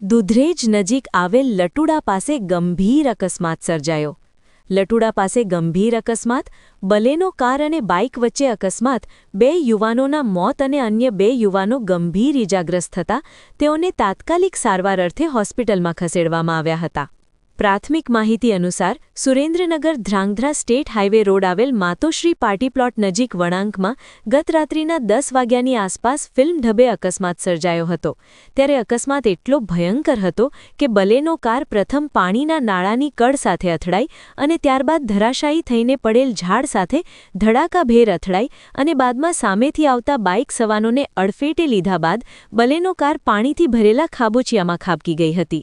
દુધરેજ નજીક આવેલ લટુડા પાસે ગંભીર અકસ્માત સર્જાયો. લટુડા પાસે ગંભીર અકસ્માત, બલેનો કાર અને બાઇક વચ્ચે અકસ્માત, 2 યુવાનોના મોત અને અન્ય 2 યુવાનો ગંભીર ઇજાગ્રસ્ત થતા તેઓને તાત્કાલિક સારવાર અર્થે હોસ્પિટલમાં ખસેડવામાં આવ્યા હતા. પ્રાથમિક માહિતી અનુસાર Surendranagar Dhrangadhra state highway road આવેલ માતોશ્રી પાર્ટી પ્લોટ નજીક વળાંકમાં ગત રાત્રિના 10 વાગ્યાની આસપાસ ફિલ્મ ઢબે અકસ્માત સર્જાયો હતો. ત્યારે અકસ્માત એટલો ભયંકર હતો કે બલેનો કાર પ્રથમ પાણીના નાળાની કડ સાથે અથડાઈ અને ત્યારબાદ ધરાશાયી થઈને પડેલ ઝાડ સાથે ધડાકાભેર અથડાઈ અને બાદમાં સામેથી આવતા બાઇક સવારોને અડફેટે લીધા બાદ બલેનો કાર પાણીથી ભરેલા ખાબોચિયામાં ખાબકી ગઈ હતી.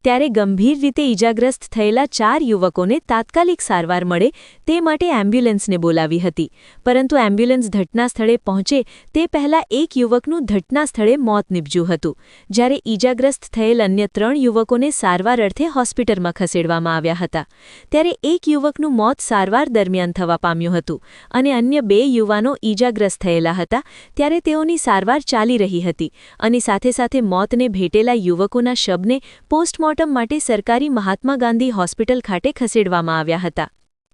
ત્યારે ગંભીર રીતે ઇજાગ્રસ્ત થયેલા 4 યુવકોને તાત્કાલિક સારવાર મળે તે માટે એમ્બ્યુલન્સને બોલાવી હતી, પરંતુ એમ્બ્યુલન્સ ઘટના સ્થળે પહોંચે તે પહેલાં એક યુવકનું ઘટના સ્થળે મોત નીપજ્યું હતું, જ્યારે ઇજાગ્રસ્ત થયેલ અન્ય 3 યુવકોને સારવાર અર્થે હોસ્પિટલમાં ખસેડવામાં આવ્યા હતા. ત્યારે એક યુવકનું મોત સારવાર દરમિયાન થવા પામ્યું હતું અને અન્ય 2 યુવાનો ઇજાગ્રસ્ત થયેલા હતા, ત્યારે તેઓની સારવાર ચાલી રહી હતી અને સાથે સાથે મોતને ભેટેલા યુવકોના શબને પોસ્ટમોર્ટમ માટે સરકારી મહાત્મા ગાંધી હોસ્પિટલ ખાતે ખસેડવામાં આવ્યા હતા.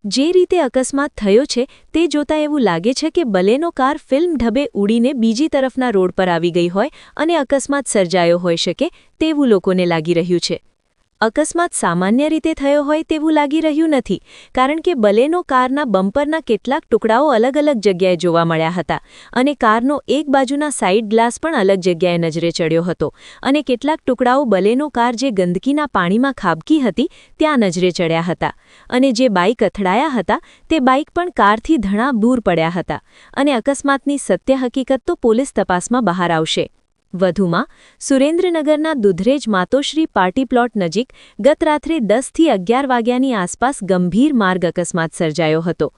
જે રીતે અકસ્માત થયો છે તે જોતા એવું લાગે છે કે બલેનો કાર ફિલ્મ ઢબે ઉડીને બીજી તરફના રોડ પર આવી ગઈ હોય અને અકસ્માત સર્જાયો હોઈ શકે તેવું લોકોને લાગી રહ્યું છે. અકસ્માત સામાન્ય રીતે થયો હોય તેવું લાગી રહ્યું નથી, કારણ કે બલેનો કારના બમ્પરના કેટલાક ટુકડાઓ અલગ અલગ જગ્યાએ જોવા મળ્યા હતા અને કારનો એક બાજુના સાઇડ ગ્લાસ પણ અલગ જગ્યાએ નજરે ચડ્યો હતો અને કેટલાક ટુકડાઓ બલેનો કાર જે ગંદકીના પાણીમાં ખાબકી હતી ત્યાં નજરે ચડ્યા હતા અને જે બાઇક અથડાયા હતા તે બાઇક પણ કારથી ઘણા દૂર પડ્યા હતા અને અકસ્માતની સત્ય હકીકત તો પોલીસ તપાસમાં બહાર આવશે. વધુમાં સુરેન્દ્રનગરના દુધરેજ માતોશ્રી પાર્ટી પ્લોટ નજીક ગત રાત્રે 10 થી 11 વાગ્યાની આસપાસ ગંભીર માર્ગ અકસ્માત સર્જાયો હતો.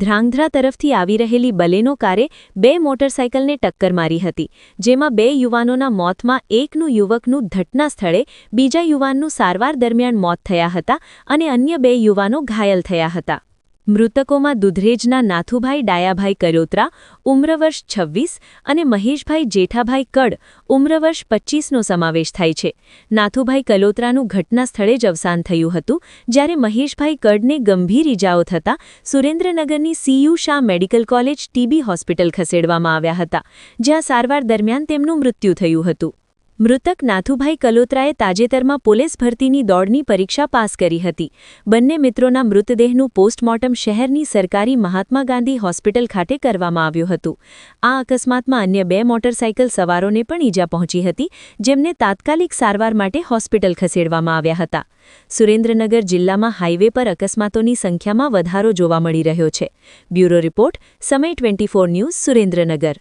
ધ્રાંગધ્રા તરફથી આવી રહેલી બલેનો કારે 2 મોટરસાઇકલને ટક્કર મારી હતી, જેમાં 2 યુવાનોના મોતમાં એકનું યુવકનું ઘટના સ્થળે, બીજા યુવાનનું સારવાર દરમિયાન મોત થયા હતા અને અન્ય 2 યુવાનો ઘાયલ થયા હતા. મૃતકોમાં દુધરેજના નાથુભાઈ ડાયાભાઈ કલોત્રા, ઉમ્ર વર્ષ 26 અને મહેશભાઈ જેઠાભાઈ કડ, ઉમ્ર વર્ષ 25નો સમાવેશ થાય છે. નાથુભાઈ કલોત્રાનું ઘટના સ્થળે જ અવસાન થયું હતું, જ્યારે મહેશભાઈ કડને ગંભીર ઇજાઓ થતાં સુરેન્દ્રનગરની CU Shah medical college TB hospital ખસેડવામાં આવ્યા હતા, જ્યાં સારવાર દરમિયાન તેમનું મૃત્યુ થયું હતું. મૃતક નાથુભાઈ કલોત્રાએ તાજેતરમાં પોલીસ ભરતીની દોડની પરીક્ષા પાસ કરી હતી. બંને મિત્રોના મૃતદેહનું પોસ્ટમોર્ટમ શહેરની સરકારી મહાત્મા ગાંધી હોસ્પિટલ ખાતે કરવામાં આવ્યું હતું. આ અકસ્માતમાં અન્ય 2 મોટરસાઇકલ સવારોને પણ ઈજા પહોંચી હતી, જેમને તાત્કાલિક સારવાર માટે હોસ્પિટલ ખસેડવામાં આવ્યા હતા. સુરેન્દ્રનગર જિલ્લામાં હાઇવે પર અકસ્માતોની સંખ્યામાં વધારો જોવા મળી રહ્યો છે. બ્યુરો રિપોર્ટ, સમય 24 ન્યૂઝ, સુરેન્દ્રનગર.